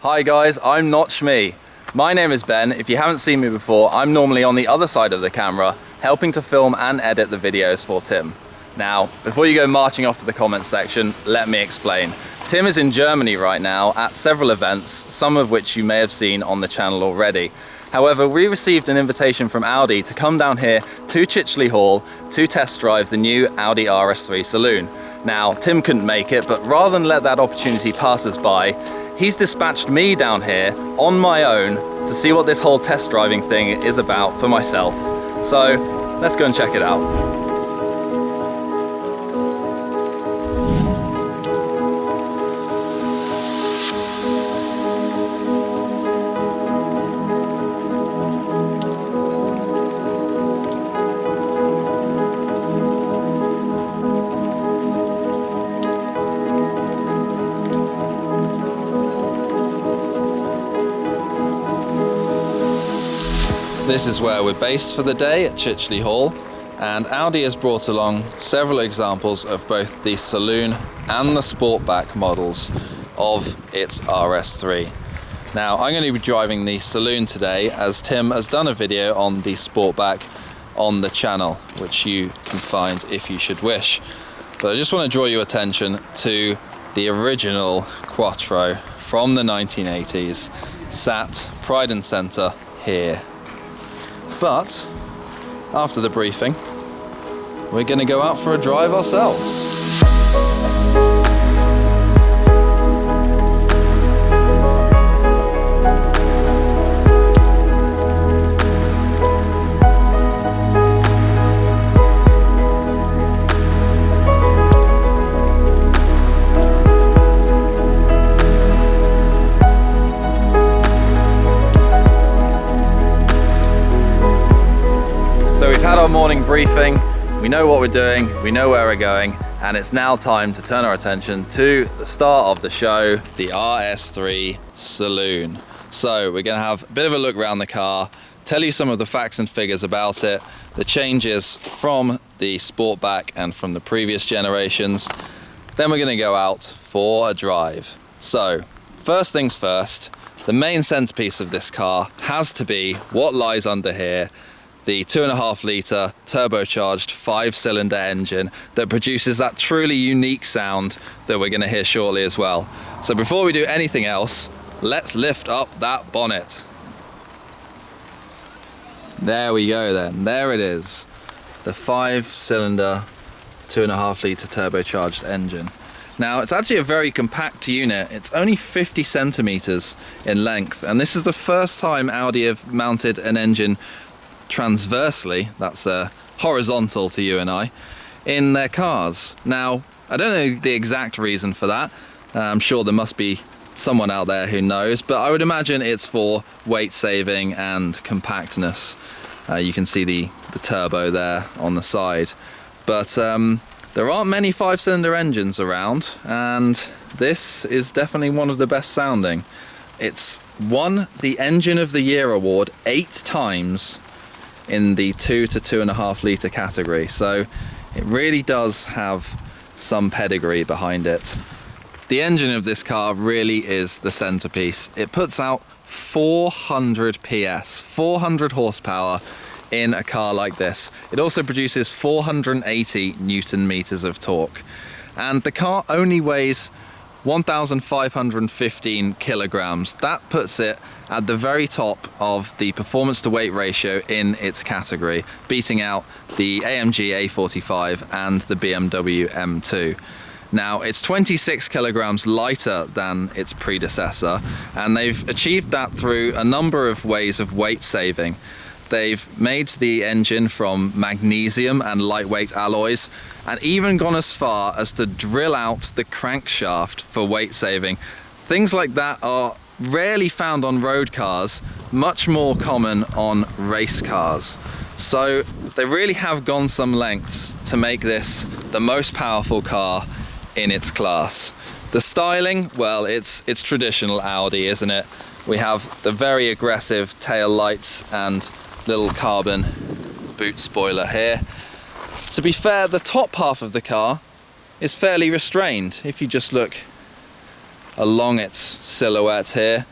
Hi guys, I'm not Shmee. My name is Ben. If you haven't seen me before, I'm normally on the other side of the camera, helping to film and edit the videos for Tim. Now, before you go marching off to the comments section, let me explain. Tim is in Germany right now at several events, some of which you may have seen on the channel already. However, we received an invitation from Audi to come down here to Chicheley Hall to test drive the new Audi RS3 Saloon. Now, Tim couldn't make it, but rather than let that opportunity pass us by, he's dispatched me down here on my own to see what this whole test driving thing is about for myself. So let's go and check it out. This is where we're based for the day at Chicheley Hall, and Audi has brought along several examples of both the Saloon and the Sportback models of its RS3. Now, I'm going to be driving the Saloon today, as Tim has done a video on the Sportback on the channel, which you can find if you should wish. But I just want to draw your attention to the original Quattro from the 1980s, sat pride and center here. But after the briefing, we're going to go out for a drive ourselves. So we've had our morning briefing, we know what we're doing, we know where we're going, and it's now time to turn our attention to the start of the show, the RS3 Saloon. So we're going to have a bit of a look around the car, tell you some of the facts and figures about it, the changes from the Sportback and from the previous generations. Then we're going to go out for a drive. So first things first, the main centerpiece of this car has to be what lies under here, the 2.5 litre turbocharged 5-cylinder engine that produces that truly unique sound that we're going to hear shortly as well. So before we do anything else, let's lift up that bonnet. There we go then, there it is. The 5-cylinder 2.5 litre turbocharged engine. Now, it's actually a very compact unit. It's only 50 centimeters in length, and this is the first time Audi have mounted an engine transversely, that's horizontal to you and I, in their cars. Now, I don't know the exact reason for that. I'm sure there must be someone out there who knows, but I would imagine it's for weight saving and compactness. You can see the turbo there on the side. But there aren't many 5-cylinder engines around, and this is definitely one of the best sounding. It's won the Engine of the Year award 8 times in the 2 to 2.5 litre category, so it really does have some pedigree behind it. The engine of this car really is the centerpiece. It puts out 400 PS, 400 horsepower in a car like this. It also produces 480 Newton meters of torque, and the car only weighs 1,515 kilograms. That puts it at the very top of the performance to weight ratio in its category, beating out the AMG A45 and the BMW M2. Now, it's 26 kilograms lighter than its predecessor, and they've achieved that through a number of ways of weight saving. They've made the engine from magnesium and lightweight alloys, and even gone as far as to drill out the crankshaft for weight saving. Things like that are rarely found on road cars, much more common on race cars. So they really have gone some lengths to make this the most powerful car in its class. The styling, well, it's traditional Audi, isn't it? We have the very aggressive tail lights and little carbon boot spoiler here. To be fair, the top half of the car is fairly restrained. If you just look along its silhouette here,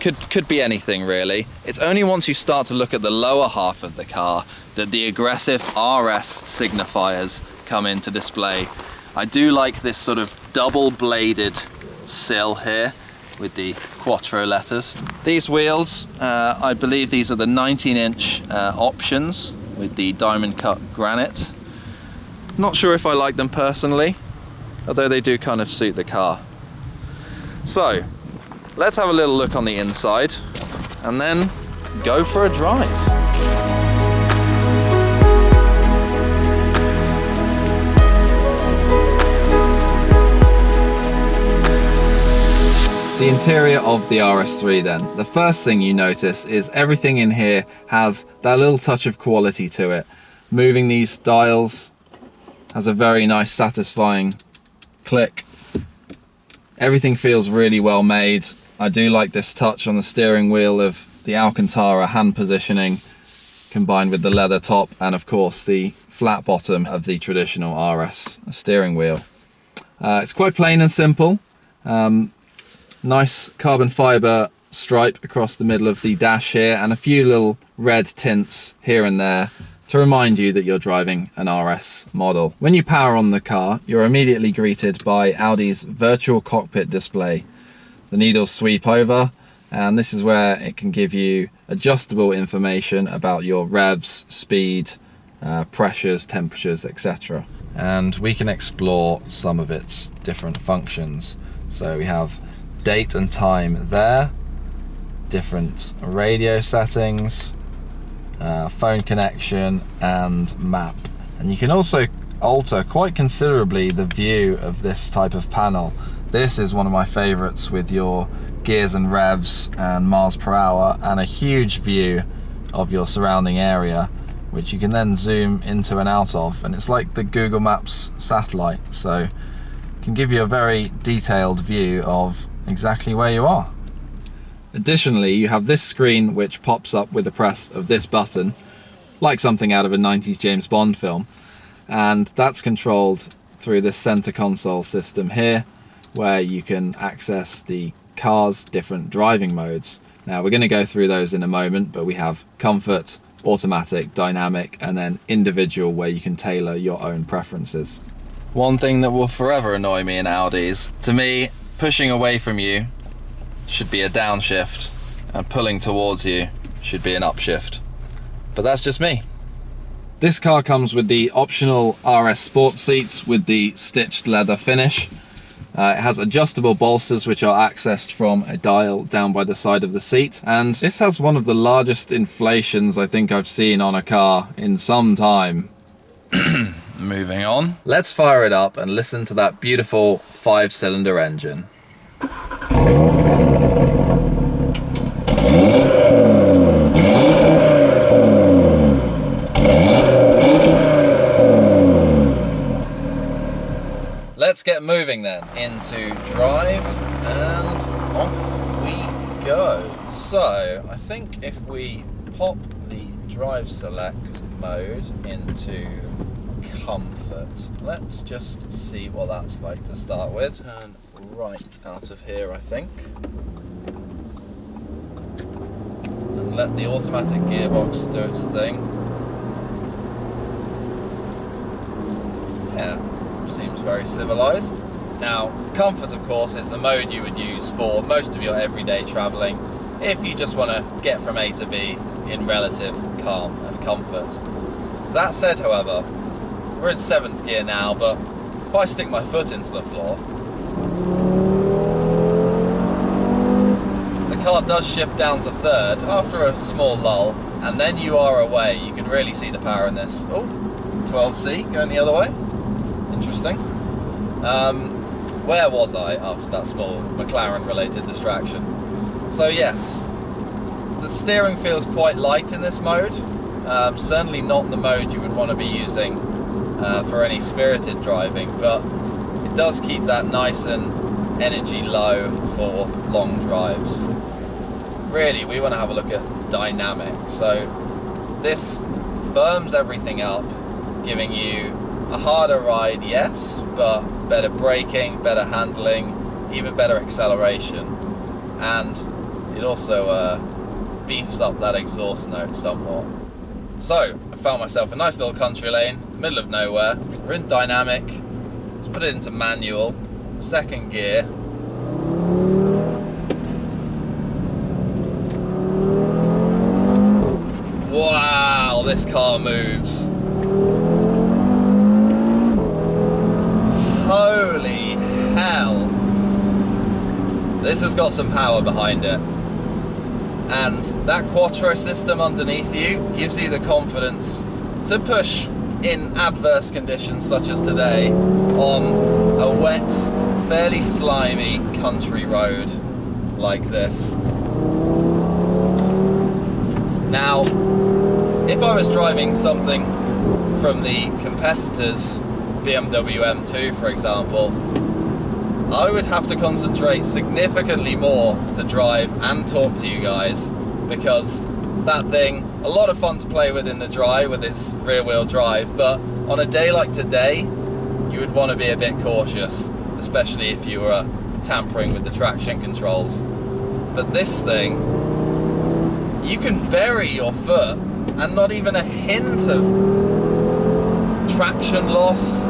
could be anything really. It's only once you start to look at the lower half of the car that the aggressive RS signifiers come into display. I do like this sort of double-bladed sill here with the Quattro letters. These wheels, I believe these are the 19-inch options with the diamond cut granite. Not sure if I like them personally, although they do kind of suit the car. So, let's have a little look on the inside and then go for a drive. The interior of the RS3 then. The first thing you notice is everything in here has that little touch of quality to it. Moving these dials has a very nice satisfying click. Everything feels really well made. I do like this touch on the steering wheel of the Alcantara hand positioning combined with the leather top and of course the flat bottom of the traditional RS steering wheel. It's quite plain and simple. Nice carbon fibre stripe across the middle of the dash here and a few little red tints here and there to remind you that you're driving an RS model. When you power on the car, you're immediately greeted by Audi's virtual cockpit display. The needles sweep over and this is where it can give you adjustable information about your revs, speed, pressures, temperatures, etc. And we can explore some of its different functions. So we have date and time there, different radio settings, phone connection and map. And you can also alter quite considerably the view of this type of panel. This is one of my favorites with your gears and revs and miles per hour and a huge view of your surrounding area, which you can then zoom into and out of, and it's like the Google Maps satellite, so it can give you a very detailed view of exactly where you are. Additionally, you have this screen which pops up with the press of this button, like something out of a 90s James Bond film, and that's controlled through this center console system here, where you can access the car's different driving modes. Now we're going to go through those in a moment, but we have comfort, automatic, dynamic, and then individual, where you can tailor your own preferences. One thing that will forever annoy me in Audis, to me, pushing away from you should be a downshift and pulling towards you should be an upshift. But that's just me. This car comes with the optional RS Sport seats with the stitched leather finish. It has adjustable bolsters which are accessed from a dial down by the side of the seat, and this has one of the largest inflations I think I've seen on a car in some time. Moving on. Let's fire it up and listen to that beautiful 5-cylinder engine. Let's get moving then into drive and off we go. So I think if we pop the drive select mode into comfort, let's just see what that's like to start with. Turn right out of here, I think, and let the automatic gearbox do its thing. Yeah, seems very civilized. Now, comfort of course is the mode you would use for most of your everyday traveling if you just want to get from A to B in relative calm and comfort. That said, however, we're in 7th gear now, but if I stick my foot into the floor, the car does shift down to 3rd after a small lull, and then you are away. You can really see the power in this. Oh, 12C going the other way. Interesting. Where was I after that small McLaren related distraction? So yes, the steering feels quite light in this mode. Certainly not the mode you would want to be using for any spirited driving, but it does keep that nice and energy low for long drives. Really, we want to have a look at dynamic. So this firms everything up, giving you A harder ride, yes, but better braking, better handling, even better acceleration. And it also beefs up that exhaust note somewhat. So I found myself a nice little country lane, middle of nowhere. We're in dynamic. Let's put it into manual, second gear. Wow, this car moves. Holy hell. This has got some power behind it. And that Quattro system underneath you gives you the confidence to push in adverse conditions such as today on a wet, fairly slimy country road like this. Now, if I was driving something from the competitors, BMW M2 for example, I would have to concentrate significantly more to drive and talk to you guys, because that thing, a lot of fun to play with in the dry with its rear wheel drive, but on a day like today you would want to be a bit cautious, especially if you were tampering with the traction controls. But this thing, you can bury your foot and not even a hint of traction loss.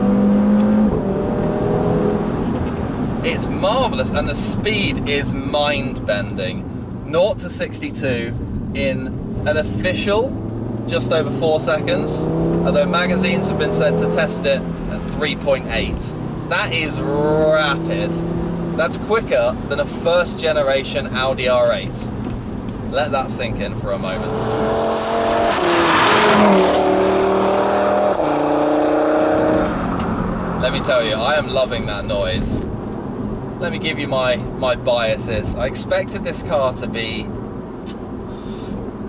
It's marvellous, and the speed is mind-bending. 0 to 62 in an official just over 4 seconds, although magazines have been said to test it at 3.8. That is rapid. That's quicker than a first generation Audi R8. Let that sink in for a moment. Let me tell you, I am loving that noise. Let me give you my biases. I expected this car to be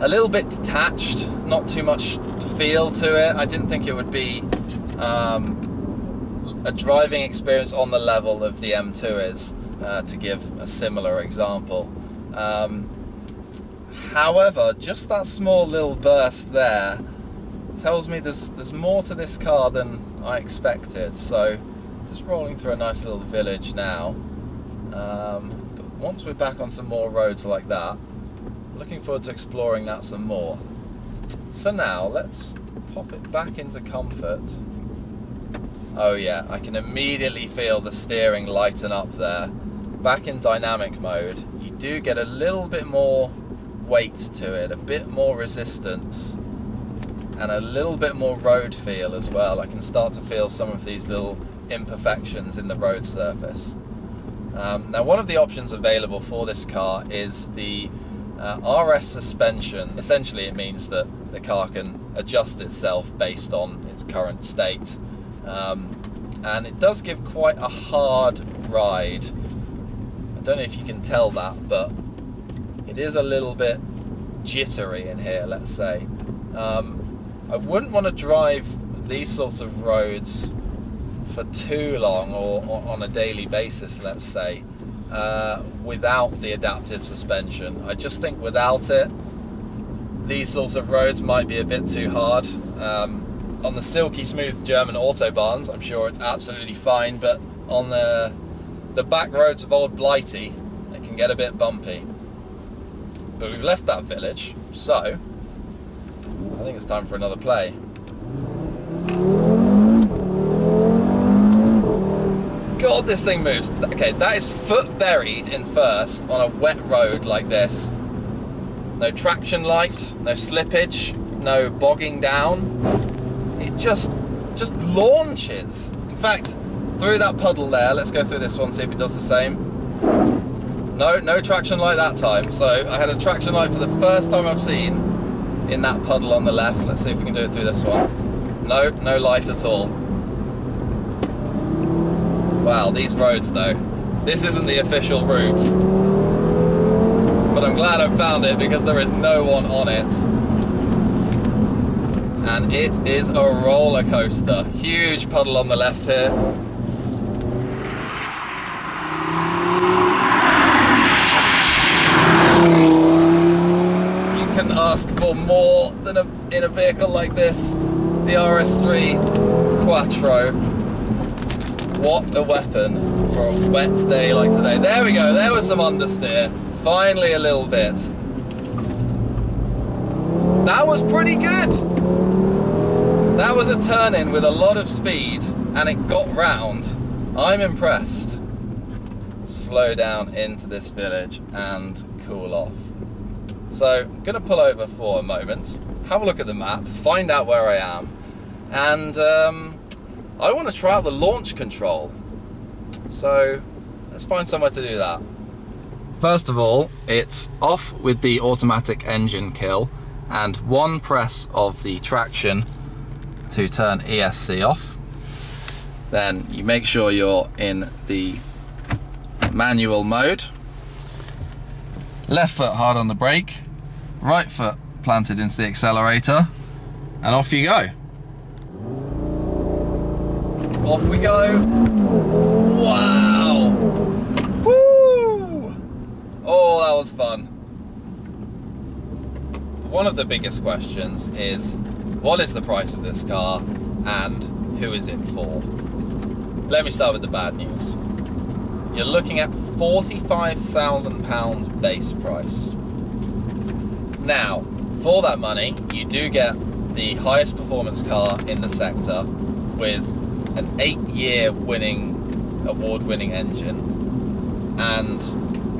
a little bit detached, not too much feel to it. I didn't think it would be a driving experience on the level of the M2 is, to give a similar example. However, just that small little burst there tells me there's more to this car than I expected. So just rolling through a nice little village now. But once we're back on some more roads like that, looking forward to exploring that some more. For now, let's pop it back into comfort. Oh yeah, I can immediately feel the steering lighten up there. Back in dynamic mode, you do get a little bit more weight to it, a bit more resistance, and a little bit more road feel as well. I can start to feel some of these little imperfections in the road surface. Now, one of the options available for this car is the RS suspension. Essentially, it means that the car can adjust itself based on its current state. And it does give quite a hard ride. I don't know if you can tell that, but it is a little bit jittery in here, let's say. I wouldn't want to drive these sorts of roads for too long, or on a daily basis, let's say, without the adaptive suspension. I just think without it, these sorts of roads might be a bit too hard. On the silky smooth German autobahns, I'm sure it's absolutely fine, but on the back roads of Old Blighty, it can get a bit bumpy. But we've left that village, so I think it's time for another play. God, this thing moves. Okay, that is foot buried in first on a wet road like this. No traction light, no slippage, no bogging down. It just launches. In fact, through that puddle there, let's go through this one, see if it does the same. No traction light that time. So I had a traction light for the first time I've seen in that puddle on the left. Let's see if we can do it through this one. No light at all. Wow, these roads though. This isn't the official route, but I'm glad I found it because there is no one on it. And it is a roller coaster. Huge puddle on the left here. You couldn't ask for more than in a vehicle like this. The RS3 Quattro. What a weapon for a wet day like today. There we go, there was some understeer. Finally a little bit. That was pretty good. That was a turn-in with a lot of speed and it got round. I'm impressed. Slow down into this village and cool off. So I'm gonna pull over for a moment, have a look at the map, find out where I am, and I want to try out the launch control. So let's find somewhere to do that. First of all, it's off with the automatic engine kill and one press of the traction to turn ESC off. Then you make sure you're in the manual mode. Left foot hard on the brake, right foot planted into the accelerator, and off you go. Off we go. Wow! Woo! Oh, that was fun. One of the biggest questions is, what is the price of this car and who is it for? Let me start with the bad news. You're looking at £45,000 base price. Now, for that money, you do get the highest performance car in the sector with an 8-year award-winning engine and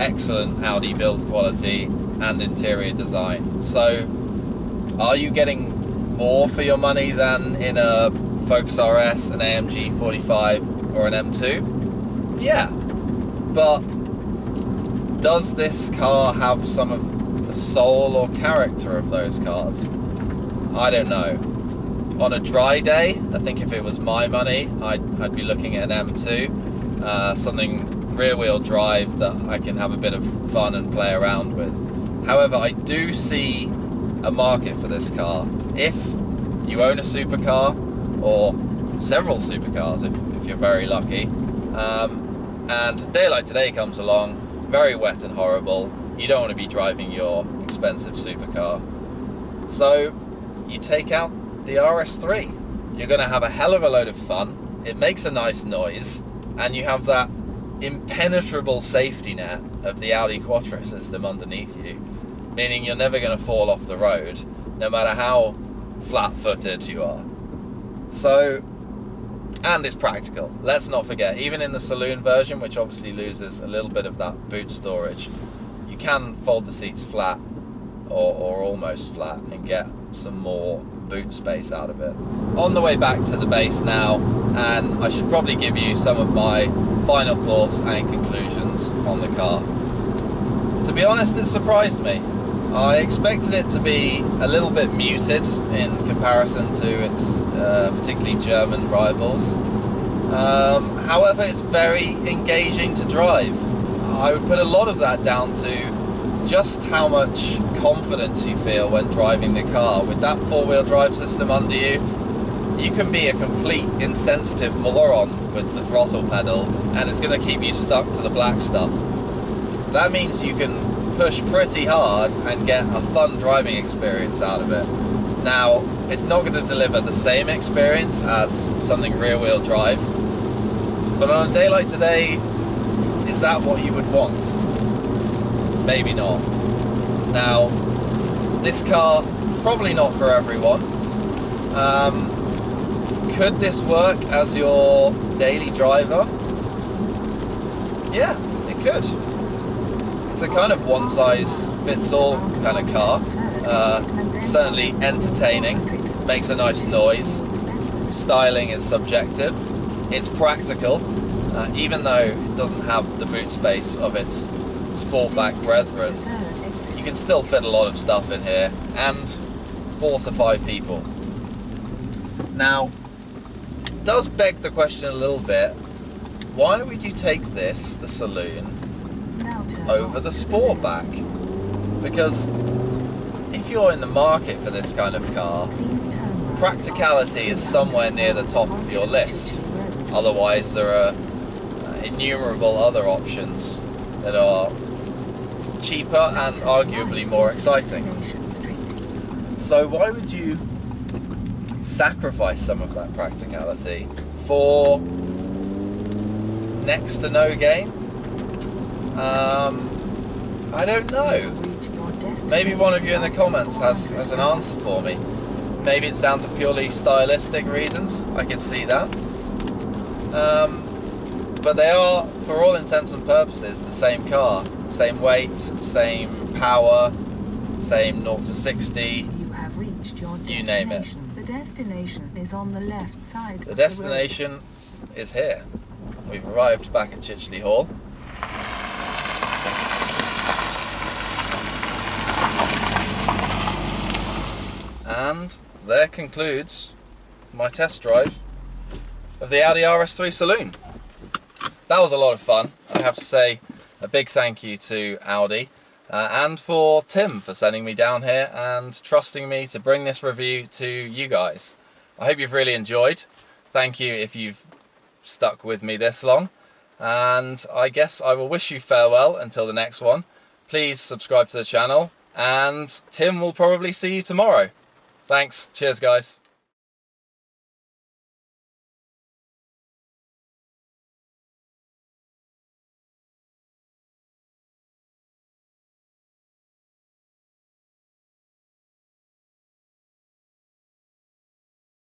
excellent Audi build quality and interior design. So, are you getting more for your money than in a Focus RS, an AMG 45 or an M2? Yeah. But does this car have some of the soul or character of those cars? I don't know. On a dry day, I think if it was my money, I'd be looking at an M2, something rear-wheel drive that I can have a bit of fun and play around with. However, I do see a market for this car. If you own a supercar, or several supercars if you're very lucky, and a day like today comes along, very wet and horrible, you don't want to be driving your expensive supercar. So you take out the RS3. You're going to have a hell of a load of fun, it makes a nice noise, and you have that impenetrable safety net of the Audi Quattro system underneath you, meaning you're never going to fall off the road, no matter how flat-footed you are. So, and it's practical. Let's not forget, even in the saloon version, which obviously loses a little bit of that boot storage, you can fold the seats flat or almost flat and get some more boot space out of it. On the way back to the base now, and I should probably give you some of my final thoughts and conclusions on the car. To be honest, it surprised me. I expected it to be a little bit muted in comparison to its particularly German rivals. However, it's very engaging to drive. I would put a lot of that down to just how much confidence you feel when driving the car. With that four-wheel drive system under you, you can be a complete insensitive moron with the throttle pedal and it's going to keep you stuck to the black stuff. That means you can push pretty hard and get a fun driving experience out of it. Now, it's not going to deliver the same experience as something rear-wheel drive, but on a day like today, is that what you would want? Maybe not. Now, this car, probably not for everyone. Could this work as your daily driver? Yeah, it could. It's a kind of one-size-fits-all kind of car. Certainly entertaining, makes a nice noise. Styling is subjective. It's practical, even though it doesn't have the boot space of its sportback brethren. You can still fit a lot of stuff in here, and 4 to 5 people. Now, it does beg the question a little bit, why would you take this, the Saloon, over the Sportback? Because if you're in the market for this kind of car, practicality is somewhere near the top of your list. Otherwise, there are innumerable other options that are cheaper and arguably more exciting. So why would you sacrifice some of that practicality for next to no gain? I don't know. Maybe one of you in the comments has an answer for me. Maybe it's down to purely stylistic reasons. I could see that. But they are, for all intents and purposes, the same car. Same weight, same power, same 0 to 60. You have reached your destination. You name it. The destination is on the left side. The destination is here. We've arrived back at Chichley Hall. And there concludes my test drive of the Audi RS3 Saloon. That was a lot of fun. I have to say a big thank you to Audi and for Tim for sending me down here and trusting me to bring this review to you guys. I hope you've really enjoyed. Thank you if you've stuck with me this long. And I guess I will wish you farewell until the next one. Please subscribe to the channel and Tim will probably see you tomorrow. Thanks. Cheers, guys.